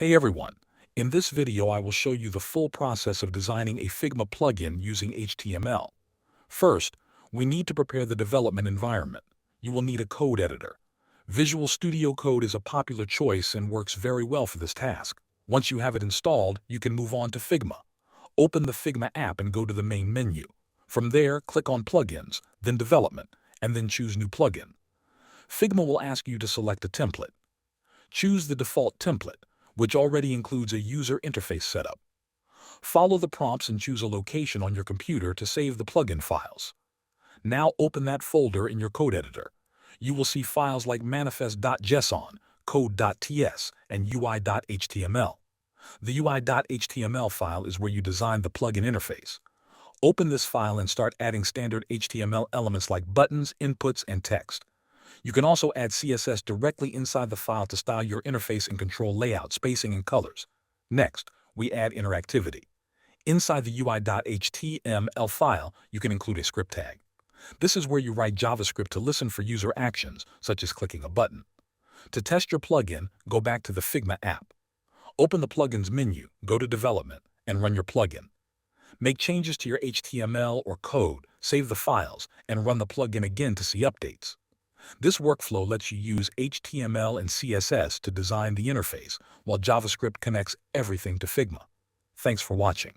Hey everyone, in this video I will show you the full process of designing a Figma plugin using HTML. First, we need to prepare the development environment. You will need a code editor. Visual Studio Code is a popular choice and works very well for this task. Once you have it installed, you can move on to Figma. Open the Figma app and go to the main menu. From there, click on Plugins, then Development, and then choose New Plugin. Figma will ask you to select a template. Choose the default template, which already includes a user interface setup. Follow the prompts and choose a location on your computer to save the plugin files. Now open that folder in your code editor. You will see files like manifest.json, code.ts, and ui.html. The ui.html file is where you design the plugin interface. Open this file and start adding standard HTML elements like buttons, inputs, and text. You can also add CSS directly inside the file to style your interface and control layout, spacing, and colors. Next, we add interactivity. Inside the ui.html file, you can include a script tag. This is where you write JavaScript to listen for user actions, such as clicking a button. To test your plugin, go back to the Figma app. Open the Plugins menu, go to Development, and run your plugin. Make changes to your HTML or code, save the files, and run the plugin again to see updates. This workflow lets you use HTML and CSS to design the interface, while JavaScript connects everything to Figma. Thanks for watching.